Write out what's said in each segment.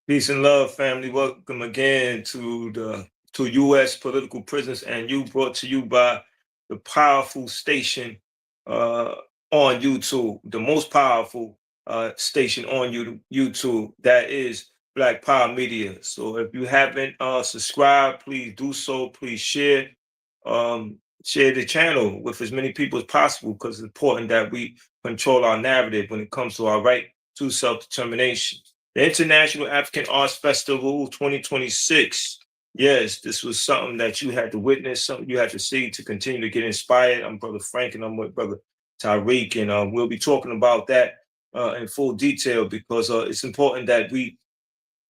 Peace and love, family. Welcome again to U.S. Political Prisoners and You, brought to you by the powerful station uh, on YouTube, the most powerful station on YouTube, that is Black Power Media. So if you haven't subscribed, please do so. Please um, share the channel with as many people as possible, because it's important that we control our narrative when it comes to our right to self-determination. The International African Arts Festival 2026. Yes, this was something that you had to witness, something you had to see to continue to get inspired. I'm Brother Frank, and I'm with Brother Tyreek, and we'll be talking about that in full detail, because it's important that we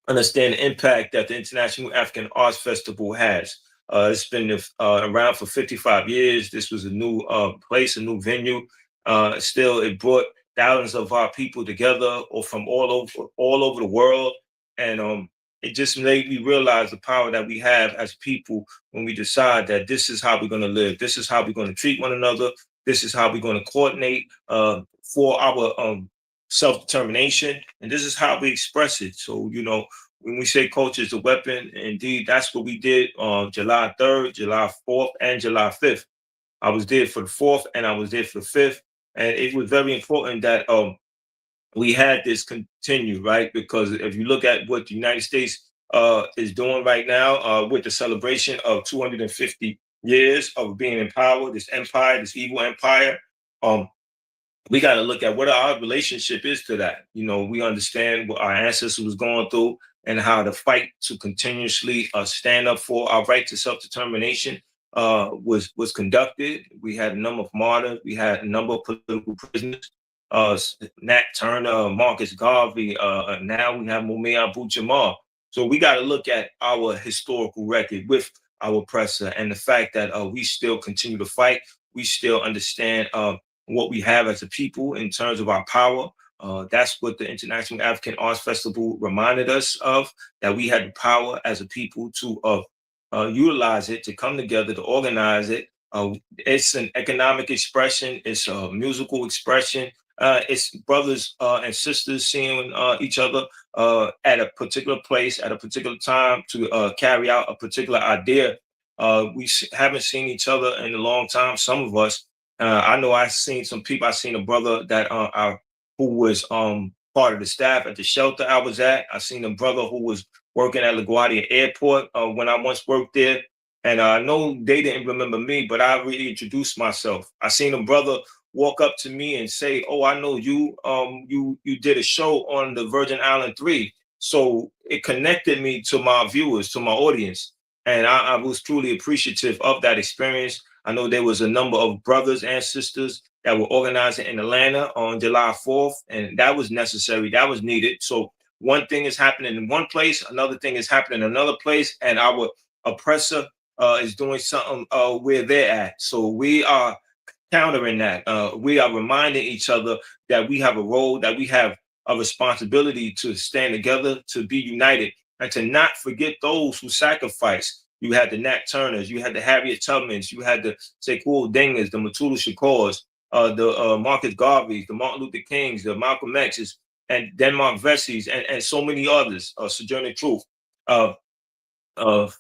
understand the impact that the International African Arts Festival has. It's been around for 55 years. This was a new place, a new venue. Still, it brought thousands of our people together, or from all over the world, and it just made me realize the power that we have as people when we decide that this is how we're going to live. This is how we're going to treat one another. This is how we're going to coordinate for our self determination, and this is how we express it. So, when we say culture is a weapon, indeed, that's what we did on July 3rd, July 4th, and July 5th. I was there for the 4th, and I was there for the 5th. And it was very important that we had this continue, right? Because if you look at what the United States is doing right now with the celebration of 250 years of being in power, this empire, this evil empire, um, we got to look at what our relationship is to that. We understand what our ancestors was going through, and how the fight to continuously stand up for our right to self-determination was conducted. We had a number of martyrs. We had a number of political prisoners. Nat Turner, Marcus Garvey. Now we have Mumia Abu Jamal. So we got to look at our historical record with our oppressor, and the fact that we still continue to fight. We still understand what we have as a people in terms of our power. That's what the International African Arts Festival reminded us of, that we had the power as a people to utilize it, to come together, to organize it. It's an economic expression, it's a musical expression, it's brothers and sisters seeing each other at a particular place, at a particular time, to carry out a particular idea. We haven't seen each other in a long time, some of us. I know I've seen some people. I seen a brother that who was part of the staff at the shelter I was at. I seen a brother who was working at LaGuardia Airport when I once worked there. And I know they didn't remember me, but I really introduced myself. I seen a brother walk up to me and say, "Oh, I know you. You did a show on the Virgin Island 3." So it connected me to my viewers, to my audience, and I was truly appreciative of that experience. I know there was a number of brothers and sisters that were organizing in Atlanta on July 4th, and that was necessary. That was needed. So one thing is happening in one place, another thing is happening in another place, and our oppressor is doing something where they're at. So we are countering that. We are reminding each other that we have a role, that we have a responsibility to stand together, to be united, and to not forget those who sacrificed. You had the Nat Turners, you had the Harriet Tubmans, you had the Sekou Dingas, the Matulu Shakors, the Marcus Garveys, the Martin Luther Kings, the Malcolm X's, and Denmark Vessies, and so many others, Sojourner Truth. Uh,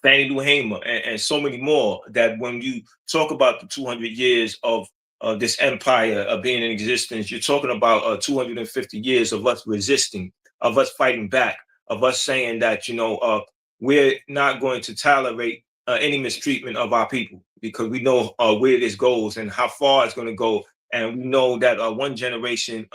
Fannie Lou Hamer, and so many more, that when you talk about the 200 years of this empire being in existence, you're talking about 250 years of us resisting, of us fighting back, of us saying that, we're not going to tolerate any mistreatment of our people, because we know where this goes and how far it's going to go. And we know that one generation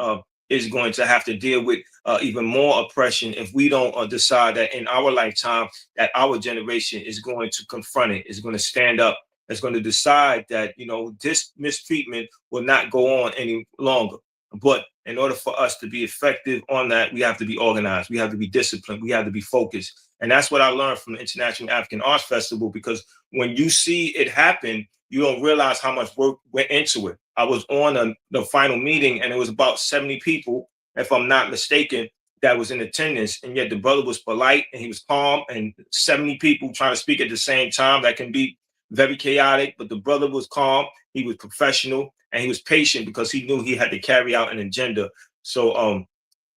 is going to have to deal with even more oppression if we don't decide that in our lifetime that our generation is going to confront it, is going to stand up, is going to decide that, this mistreatment will not go on any longer. But in order for us to be effective on that, we have to be organized, we have to be disciplined, we have to be focused. And that's what I learned from the International African Arts Festival, because when you see it happen, you don't realize how much work went into it. I was on the final meeting, and it was about 70 people, if I'm not mistaken, that was in attendance. And yet the brother was polite and he was calm, and 70 people trying to speak at the same time, that can be very chaotic. But the brother was calm, he was professional, and he was patient, because he knew he had to carry out an agenda. So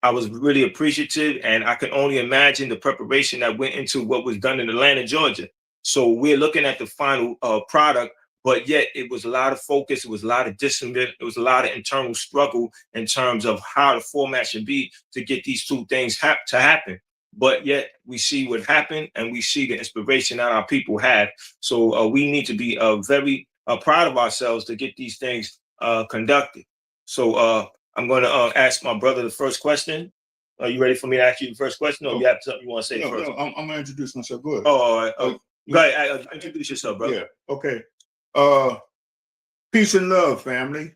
I was really appreciative, and I can only imagine the preparation that went into what was done in Atlanta, Georgia. So we're looking at the final product, but yet it was a lot of focus, it was a lot of discipline, it was a lot of internal struggle in terms of how the format should be to get these two things to happen. But yet we see what happened, and we see the inspiration that our people had. So we need to be very proud of ourselves to get these things conducted. So I'm going to ask my brother the first question. Are you ready for me to ask you the first question, or you have something you want to say first? No, I'm going to introduce myself. Go ahead. Oh, all right. Go ahead. Introduce yourself, brother. Yeah. Okay. Peace and love, family.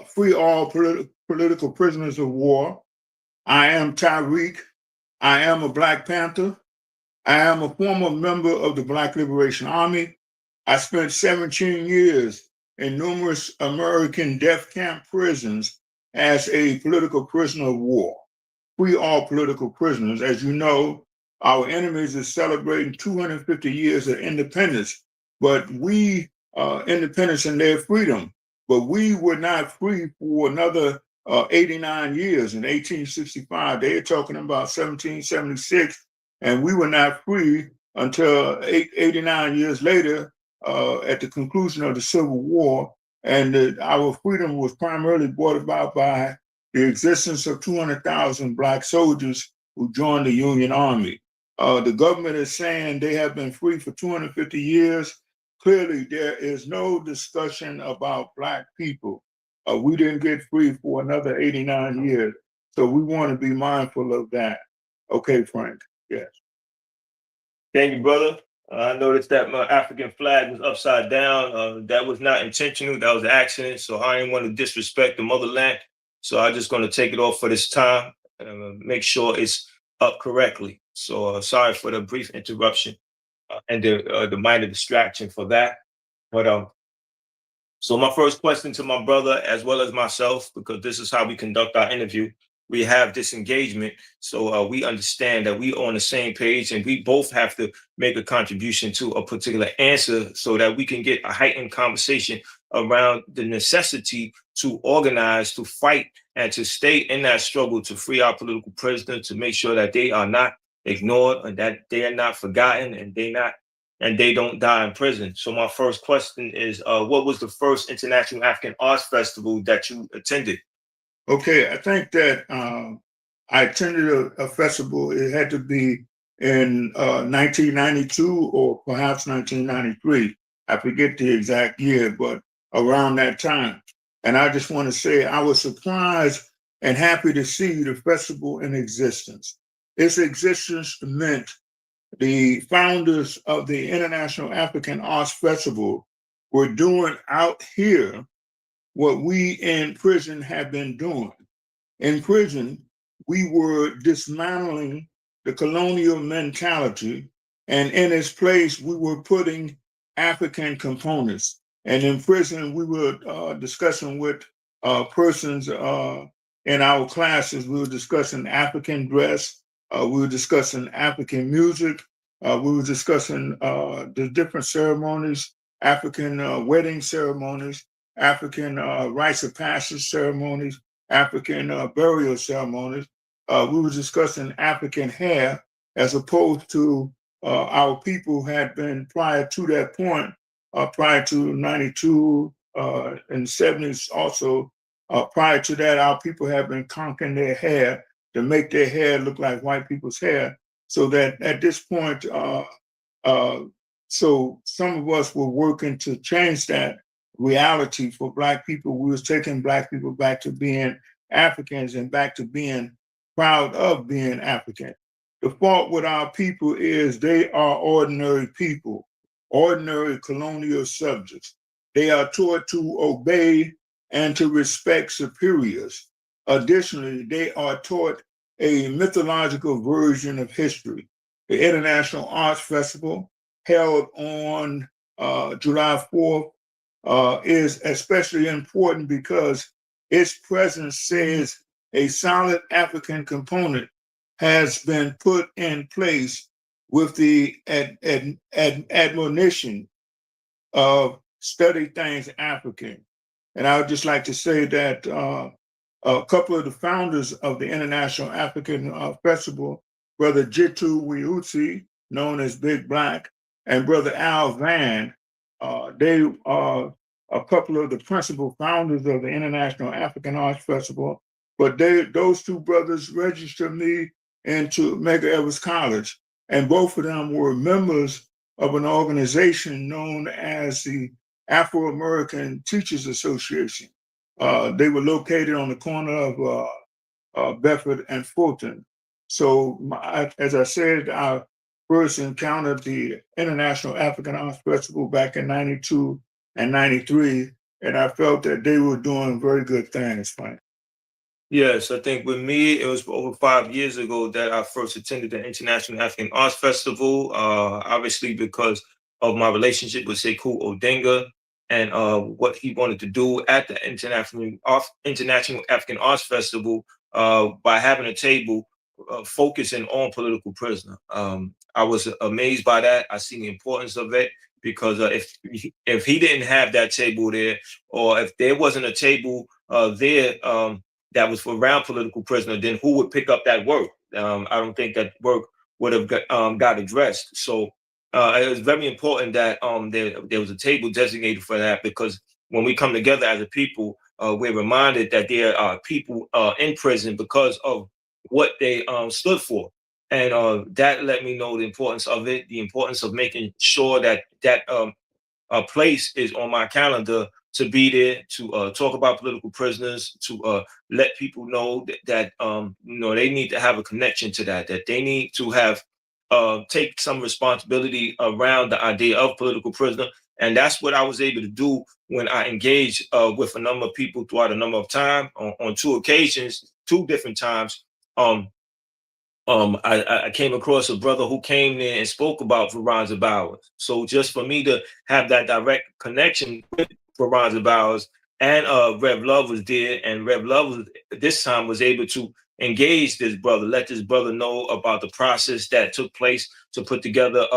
Free all political prisoners of war. I am Tariq. I am a Black Panther. I am a former member of the Black Liberation Army. I spent 17 years in numerous American death camp prisons as a political prisoner of war. Free all political prisoners. As you know, our enemies are celebrating 250 years of independence, but we, independence and their freedom, but we were not free for another 89 years. In 1865, they are talking about 1776, and we were not free until 89 years later at the conclusion of the Civil War. And our freedom was primarily brought about by the existence of 200,000 Black soldiers who joined the Union Army. The government is saying they have been free for 250 years. Clearly, there is no discussion about Black people. We didn't get free for another 89 years. So we want to be mindful of that. Okay, Frank. Yes. Thank you, brother. I noticed that my African flag was upside down. That was not intentional. That was an accident. So I didn't want to disrespect the motherland. So I'm just going to take it off for this time and make sure it's up correctly. So sorry for the brief interruption and the minor distraction for that. But so my first question to my brother, as well as myself, because this is how we conduct our interview, we have this engagement. So we understand that we are on the same page, and we both have to make a contribution to a particular answer so that we can get a heightened conversation around the necessity to organize, to fight, and to stay in that struggle to free our political prisoners, to make sure that they are not ignored and that they are not forgotten and they don't die in prison. So my first question is, what was the first International African Arts Festival that you attended? Okay, I think that I attended a festival. It had to be in 1992 or perhaps 1993. I forget the exact year, but around that time. And I just want to say I was surprised and happy to see the festival in existence. Its existence meant the founders of the International African Arts Festival were doing out here what we in prison have been doing. In prison, we were dismantling the colonial mentality, and in its place, we were putting African components. And in prison, we were discussing with persons in our classes. We were discussing African dress. We were discussing African music. We were discussing the different ceremonies, African wedding ceremonies, African rites of passage ceremonies, African burial ceremonies. We were discussing African hair as opposed to our people had been prior to that point, prior to 92 and 70s also. Prior to that, our people have been conking their hair to make their hair look like white people's hair. So that at this point, so some of us were working to change that reality for Black people. We was taking Black people back to being Africans and back to being proud of being African. The fault with our people is they are ordinary people, ordinary colonial subjects. They are taught to obey and to respect superiors. Additionally, they are taught a mythological version of history. The International Arts Festival, held on July 4th, is especially important because its presence says a solid African component has been put in place with the admonition of study things African. And I would just like to say that a couple of the founders of the International African Festival, Brother Jitu Wiusi, known as Big Black, and Brother Al Van. They are a couple of the principal founders of the International African Arts Festival. But those two brothers registered me into Medgar Evers College, and both of them were members of an organization known as the Afro-American Teachers Association. They were located on the corner of Bedford and Fulton. So, as I said, I first encountered the International African Arts Festival back in '92 and '93, and I felt that they were doing very good things, Frank. Yes, I think with me, it was over 5 years ago that I first attended the International African Arts Festival, obviously because of my relationship with Sekou Odinga and what he wanted to do at the International African Arts Festival by having a table focusing on political prisoner. I was amazed by that. I see the importance of it because if he didn't have that table there, or if there wasn't a table there, that was for around political prisoner, then who would pick up that work? I don't think that work would have got addressed. So it was very important that there was a table designated for that, because when we come together as a people, we're reminded that there are people in prison because of what they stood for. And that let me know the importance of it, the importance of making sure that place is on my calendar to be there to talk about political prisoners, to let people know that they need to have a connection to that they need to have take some responsibility around the idea of political prisoner. And that's what I was able to do when I engaged with a number of people throughout a number of time on two occasions, two different times. I came across a brother who came there and spoke about Veronza Bowers. So just for me to have that direct connection with Veronza Bowers, and Rev Love was there, and Rev Love this time was able to engage this brother, let this brother know about the process that took place to put together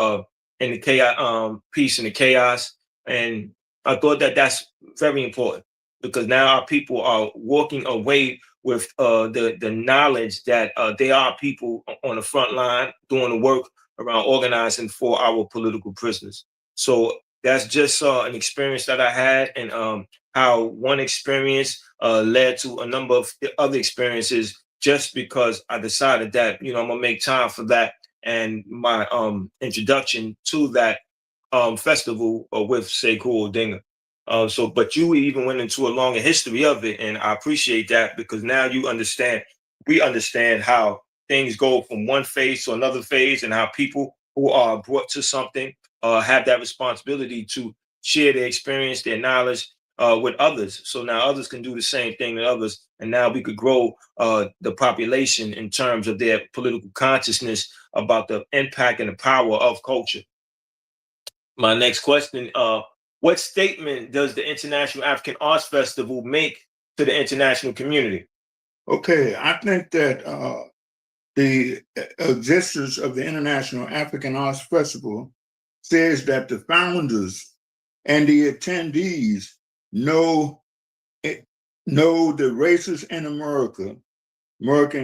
in the chaos, peace in the chaos. And I thought that that's very important, because now our people are walking away with the knowledge that there are people on the front line doing the work around organizing for our political prisoners. So that's just an experience that I had, and how one experience led to a number of other experiences, just because I decided that, I'm gonna make time for that. And my introduction to that festival with Sekou Odinga. But you even went into a longer history of it, and I appreciate that, because now we understand how things go from one phase to another phase, and how people who are brought to something have that responsibility to share their experience, their knowledge with others. So now others can do the same thing to others, and now we could grow the population in terms of their political consciousness about the impact and the power of culture. My next question, what statement does the International African Arts Festival make to the international community? Okay, I think that the existence of the International African Arts Festival says that the founders and the attendees know the races in American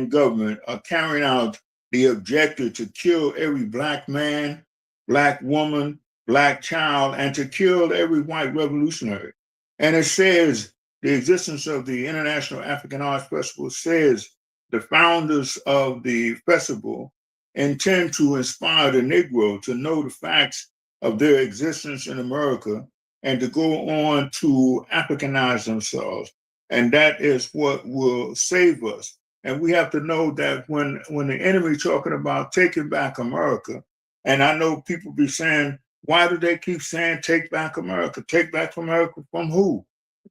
government are carrying out the objective to kill every Black man, Black woman, Black child, and to kill every white revolutionary. And it says the existence of the International African Arts Festival says the founders of the festival intend to inspire the Negro to know the facts of their existence in America and to go on to Africanize themselves. And that is what will save us. And we have to know that when the enemy talking about taking back America, and I know people be saying, why do they keep saying take back America? Take back America from who?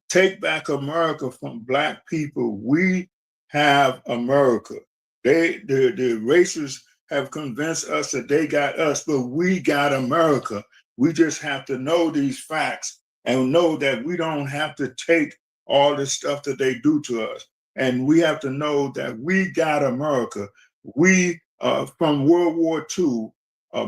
Take back America from Black people. We have America. The racists have convinced us that they got us, but we got America. We just have to know these facts and know that we don't have to take all this stuff that they do to us. And we have to know that we got America. We, from World War II,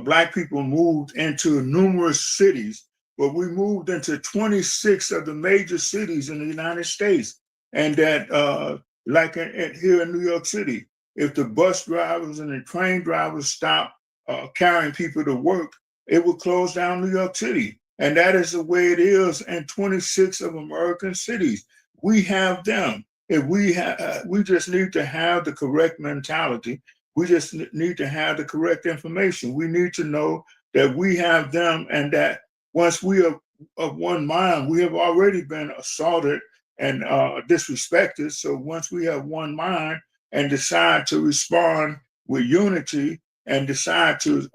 Black people moved into numerous cities, but we moved into 26 of the major cities in the United States. And that like here in New York City. If the bus drivers and the train drivers stop carrying people to work, it will close down New York City. And that is the way it is in 26 of American cities. We have them. If we just need to have the correct mentality. We just need to have the correct information. We need to know that we have them, and that once we are of one mind, we have already been assaulted and disrespected. So once we have one mind and decide to respond with unity and decide to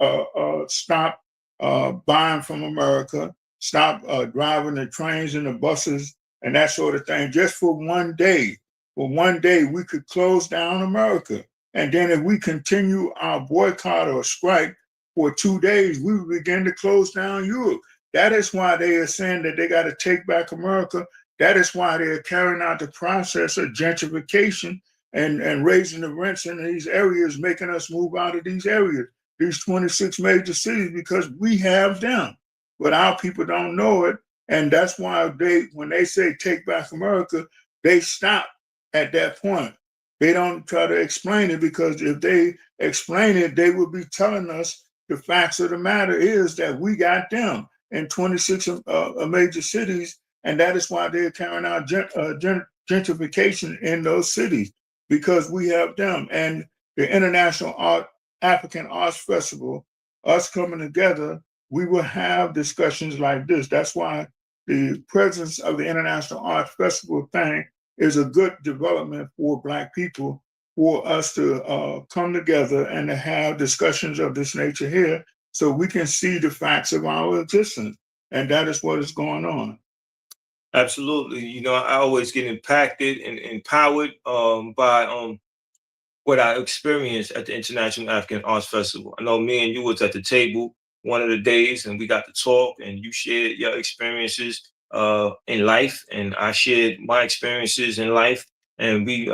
stop buying from America, stop driving the trains and the buses and that sort of thing, just for one day. For one day, we could close down America. And then if we continue our boycott or strike for 2 days, we will begin to close down Europe. That is why they are saying that they got to take back America. That is why they are carrying out the process of gentrification and raising the rents in these areas, making us move out of these areas, these 26 major cities, because we have them. But our people don't know it. And that's why when they say take back America, they stop at that point. They don't try to explain it, because if they explain it, they will be telling us the facts of the matter is that we got them in 26 major cities. And that is why they're carrying out gentrification in those cities, because we have them. And the International African Arts Festival, us coming together, we will have discussions like this. That's why the presence of the International Arts Festival thing is a good development for Black people, for us to come together and to have discussions of this nature here, so we can see the facts of our existence. And that is what is going on. Absolutely. You know, I always get impacted and empowered by what I experienced at the International African Arts Festival. I know me and you was at the table one of the days, and we got to talk, and you shared your experiences in life, and I shared my experiences in life, and we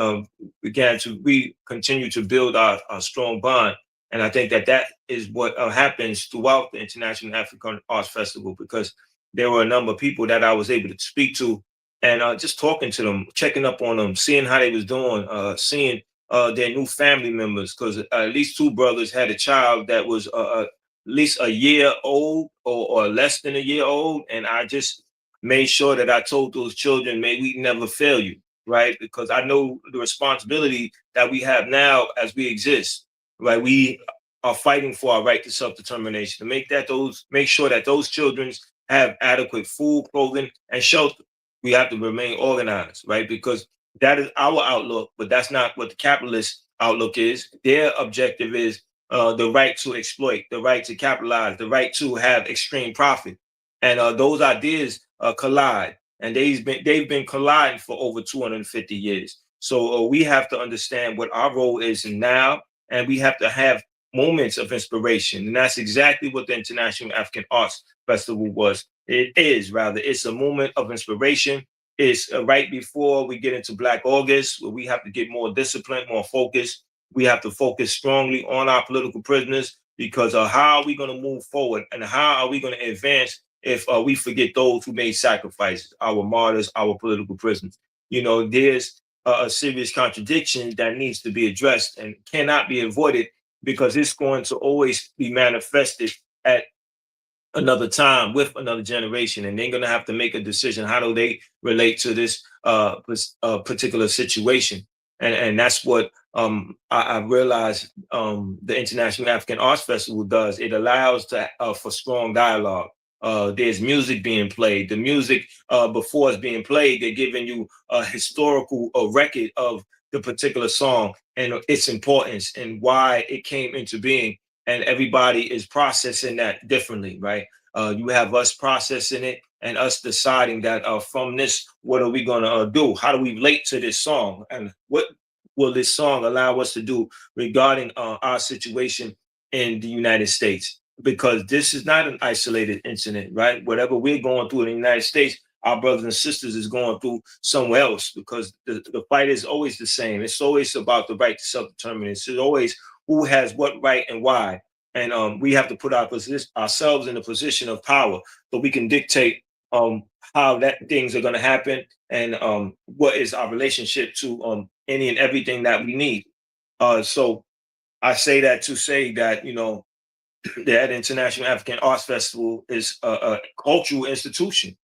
continue to build our strong bond. And I think that is what happens throughout the International African Arts Festival, because there were a number of people that I was able to speak to, and just talking to them, checking up on them, seeing how they was doing, seeing their new family members, because at least 2 brothers had a child that was at least a year old or less than a year old. And I just made sure that I told those children, may we never fail you, right? Because I know the responsibility that we have now as we exist, right? We are fighting for our right to self-determination, to make sure that those children have adequate food, clothing, and shelter. We have to remain organized, right? Because that is our outlook, but that's not what the capitalist outlook is. Their objective is the right to exploit, the right to capitalize, the right to have extreme profit. And those ideas collide, and they've been colliding for over 250 years. So we have to understand what our role is now, and we have to have moments of inspiration. And that's exactly what the International African Arts Festival was. It's a moment of inspiration. It's right before we get into Black August, where we have to get more disciplined, more focused. We have to focus strongly on our political prisoners, because how are we going to move forward, and how are we going to advance if we forget those who made sacrifices, our martyrs, our political prisoners? You know, there's a serious contradiction that needs to be addressed and cannot be avoided, because it's going to always be manifested at another time with another generation, and they're going to have to make a decision. How do they relate to this particular situation? And that's what I realized the International African Arts Festival does. It allows for strong dialogue. There's music being played. The music before it's being played, they're giving you a historical record of the particular song and its importance and why it came into being. And everybody is processing that differently, right? You have us processing it and us deciding that from this, what are we going to do? How do we relate to this song? And what will this song allow us to do regarding our situation in the United States? Because this is not an isolated incident, right? Whatever we're going through in the United States, our brothers and sisters is going through somewhere else, because the fight is always the same. It's always about the right to self-determination. It's always who has what right and why. And we have to put ourselves in a position of power so we can dictate how that things are going to happen, and what is our relationship to any and everything that we need. So I say that to say that, that International African Arts Festival is a cultural institution.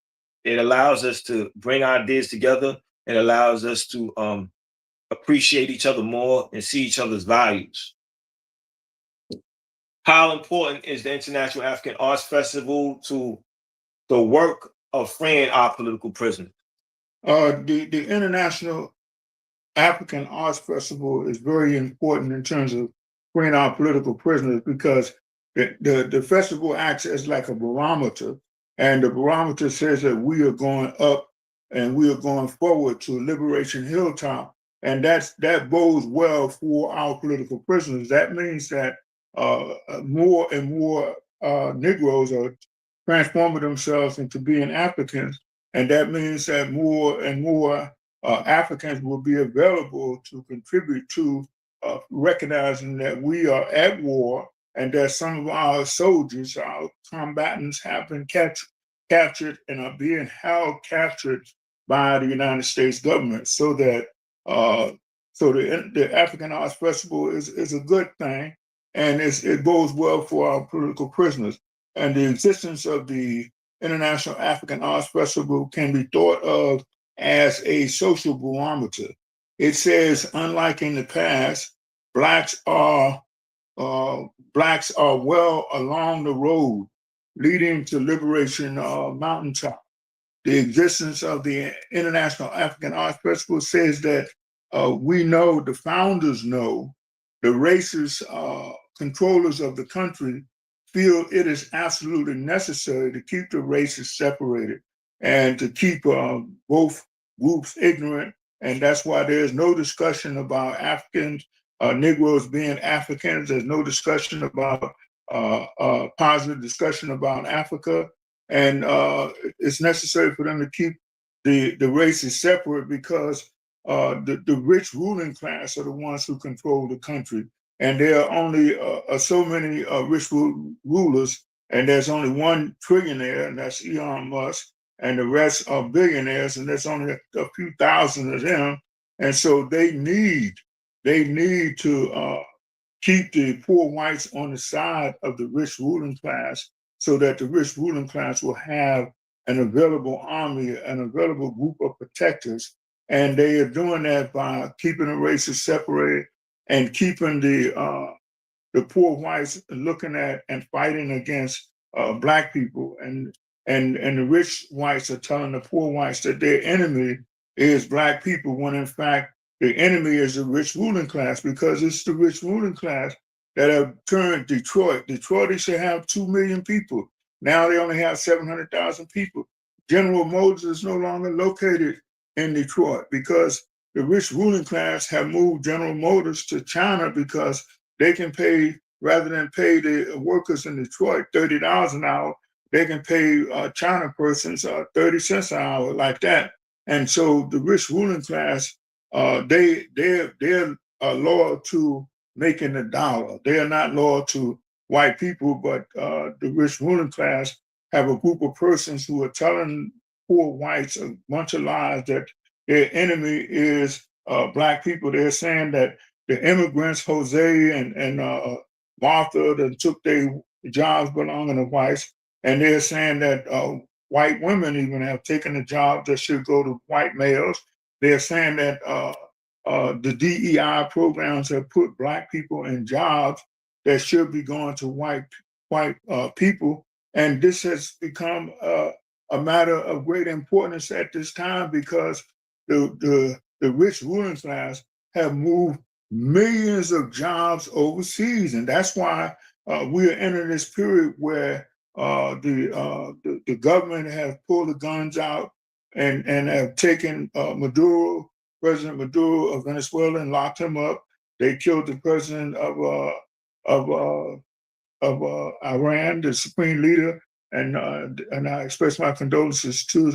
It allows us to bring ideas together. It allows us to appreciate each other more and see each other's values. How important is the International African Arts Festival to the work of freeing our political prisoners? The International African Arts Festival is very important in terms of freeing our political prisoners, because the festival acts as like a barometer, and the barometer says that we are going up and we are going forward to Liberation Hilltop, and that bodes well for our political prisoners. That means that more and more Negroes are transforming themselves into being Africans, and that means that more and more Africans will be available to contribute to recognizing that we are at war, and that some of our soldiers, our combatants, have been captured and are being held captured by the United States government. So that the African Arts Festival is a good thing, and it bodes well for our political prisoners. And the existence of the International African Arts Festival can be thought of as a social barometer. It says, unlike in the past, blacks are well along the road leading to Liberation Mountaintop. The existence of the International African Arts Festival says that we know, the founders know, the racist controllers of the country feel it is absolutely necessary to keep the races separated and to keep both groups ignorant. And that's why there's no discussion about Africans, Negroes being Africans. There's no discussion about positive discussion about Africa. And it's necessary for them to keep the races separate, because the rich ruling class are the ones who control the country. And there are only so many rich rulers, and there's only one trillionaire, and that's Elon Musk, and the rest are billionaires, and there's only a few thousand of them. And so they need to keep the poor whites on the side of the rich ruling class, so that the rich ruling class will have an available army, an available group of protectors. And they are doing that by keeping the races separated and keeping the poor whites looking at and fighting against black people. And the rich whites are telling the poor whites that their enemy is black people, when in fact the enemy is the rich ruling class, because it's the rich ruling class that have turned Detroit. Detroit used to have 2 million people. Now they only have 700,000 people. General Motors is no longer located in Detroit, because the rich ruling class have moved General Motors to China, because they can pay, rather than pay the workers in Detroit $30 an hour, they can pay China persons 30 cents an hour, like that. And so the rich ruling class, they're loyal to making the dollar. They are not loyal to white people, but the rich ruling class have a group of persons who are telling poor whites a bunch of lies, that their enemy is black people. They're saying that the immigrants, Jose and Martha, that took their jobs belonging to whites, and they're saying that white women even have taken the jobs that should go to white males. They're saying that the DEI programs have put black people in jobs that should be going to white people, and this has become a matter of great importance at this time, because the rich ruling class have moved millions of jobs overseas, and that's why we are entering this period where the government have pulled the guns out and have taken President Maduro of Venezuela, and locked him up. They killed the president of Iran, the supreme leader, and I express my condolences to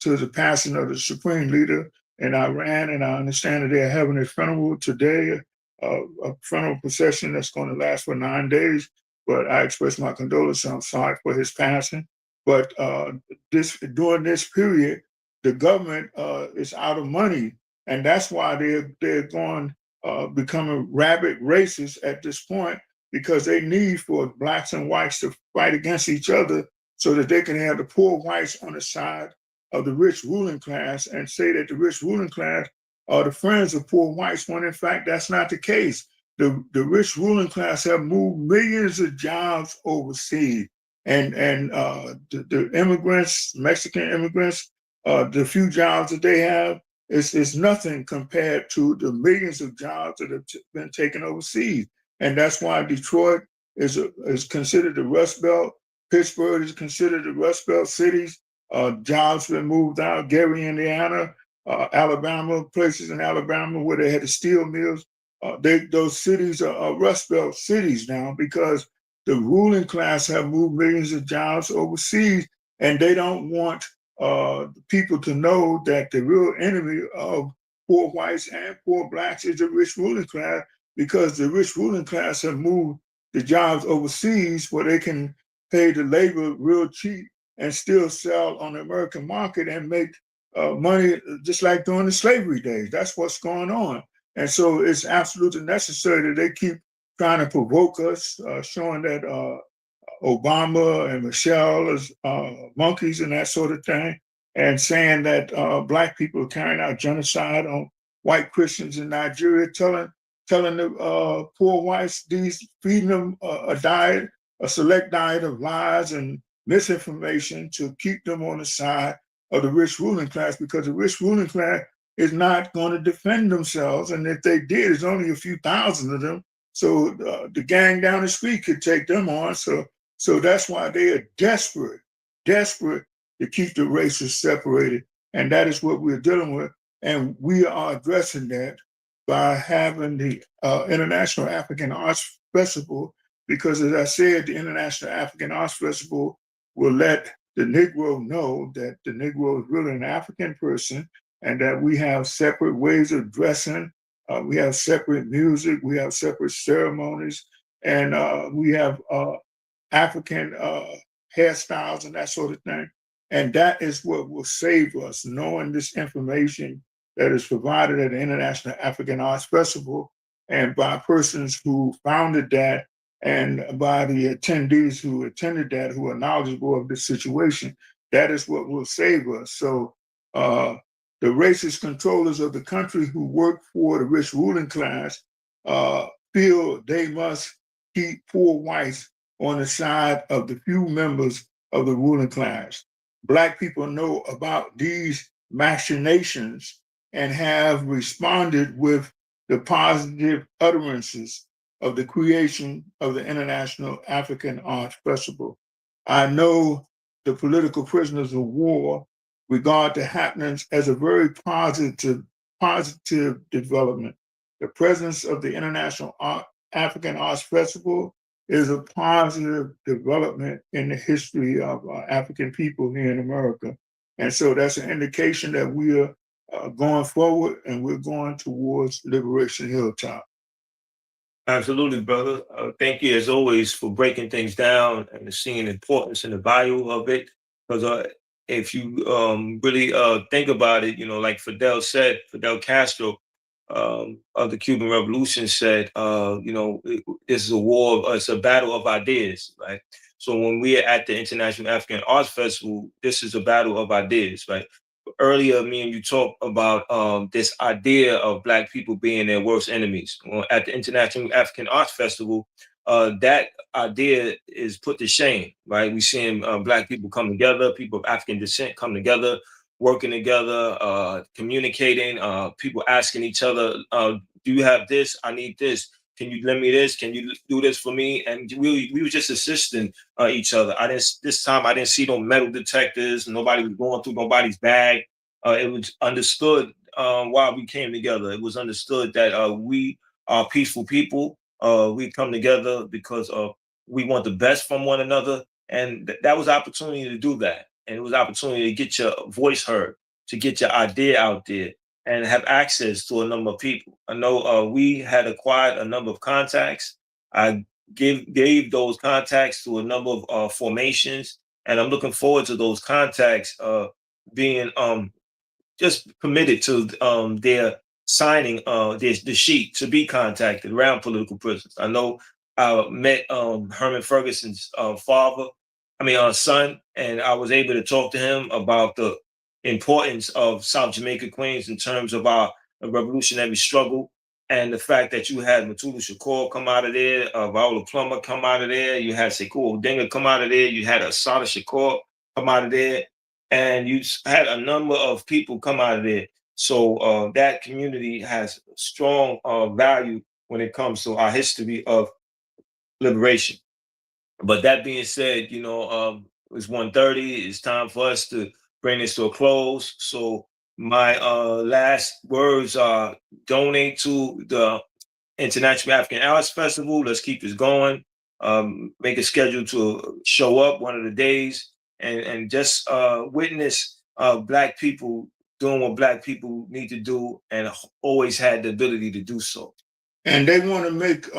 the passing of the supreme leader in Iran. And I understand that they're having a funeral today, a funeral procession that's going to last for 9 days. But I express my condolences. I'm sorry for his passing. But during this period, the government is out of money, and that's why they're going becoming rabid racists at this point, because they need for blacks and whites to fight against each other so that they can have the poor whites on the side of the rich ruling class and say that the rich ruling class are the friends of poor whites, when in fact that's not the case. The rich ruling class have moved millions of jobs overseas, and the immigrants, Mexican immigrants, the few jobs that they have is nothing compared to the millions of jobs that have been taken overseas. And that's why Detroit is considered the Rust Belt. Pittsburgh is considered the Rust Belt cities. Jobs been moved out. Gary, Indiana, Alabama, places in Alabama where they had the steel mills. Those cities are Rust Belt cities now, because the ruling class have moved millions of jobs overseas, and they don't want people to know that the real enemy of poor whites and poor blacks is the rich ruling class, because the rich ruling class have moved the jobs overseas where they can pay the labor real cheap and still sell on the American market and make money just like during the slavery days. That's what's going on. And so it's absolutely necessary that they keep trying to provoke us, showing that Obama and Michelle is monkeys and that sort of thing, and saying that black people are carrying out genocide on white Christians in Nigeria, telling the poor whites, feeding them a diet, a select diet of lies and misinformation to keep them on the side of the rich ruling class, because the rich ruling class is not going to defend themselves. And if they did, it's only a few thousand of them. So the gang down the street could take them on. So that's why they are desperate to keep the races separated. And that is what we're dealing with. And we are addressing that by having the International African Arts Festival, because as I said, the International African Arts Festival will let the Negro know that the Negro is really an African person, and that we have separate ways of dressing, we have separate music, we have separate ceremonies, and we have African hairstyles and that sort of thing. And that is what will save us, knowing this information that is provided at the International African Arts Festival, and by persons who founded that, and by the attendees who attended that, who are knowledgeable of the situation. That is what will save us. So the racist controllers of the country who work for the rich ruling class feel they must keep poor whites on the side of the few members of the ruling class. Black people know about these machinations and have responded with the positive utterances of the creation of the International African Arts Festival. I know the political prisoners of war regard the happenings as a very positive development. The presence of the International African Arts Festival is a positive development in the history of African people here in America. And so that's an indication that we are going forward, and we're going towards Liberation Hilltop. Absolutely, brother. Thank you as always for breaking things down and seeing the importance and the value of it. Because if you really think about it, like Fidel Castro of the Cuban Revolution said, this is a war, it's a battle of ideas, right? So when we are at the International African Arts Festival, this is a battle of ideas, right? Earlier, me and you talked about this idea of Black people being their worst enemies. Well, at the International African Arts Festival, that idea is put to shame, right? We're seeing Black people come together, people of African descent come together, working together, communicating, people asking each other, do you have this? I need this. Can you lend me this? Can you do this for me? And we were just assisting each other. This time I didn't see no metal detectors. Nobody was going through nobody's bag. It was understood why we came together. It was understood that we are peaceful people. We come together because we want the best from one another. And that was opportunity to do that. And it was opportunity to get your voice heard, to get your idea out there, and have access to a number of people. I know we had acquired a number of contacts. I gave those contacts to a number of formations and I'm looking forward to those contacts being just committed to their signing the sheet to be contacted around political prisoners. I know I met Herman Ferguson's son, and I was able to talk to him about the importance of South Jamaica, Queens, in terms of our revolutionary struggle, and the fact that you had Mutulu Shakur come out of there, Viola Plummer come out of there, you had Sekou Odinga come out of there, you had Asada Shakur come out of there, and you had a number of people come out of there. So that community has strong value when it comes to our history of liberation. But that being said, it's 1:30. It's time for us to bring this to a close. So my last words are: donate to the International African Arts Festival. Let's keep this going. Make a schedule to show up one of the days and just witness Black people doing what Black people need to do and always had the ability to do so. And they want to make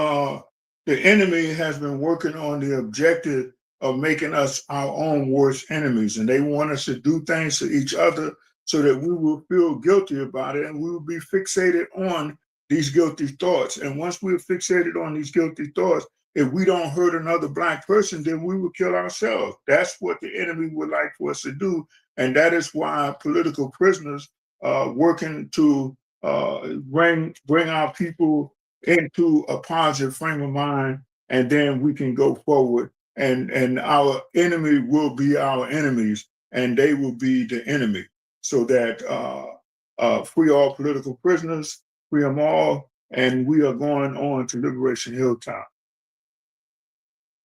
the enemy has been working on the objective of making us our own worst enemies. And they want us to do things to each other so that we will feel guilty about it and we will be fixated on these guilty thoughts. And once we're fixated on these guilty thoughts, if we don't hurt another Black person, then we will kill ourselves. That's what the enemy would like for us to do. And that is why political prisoners working to bring our people into a positive frame of mind, and then we can go forward. And our enemy will be our enemies, and they will be the enemy. So that free all political prisoners, free them all, and we are going on to Liberation Hilltop.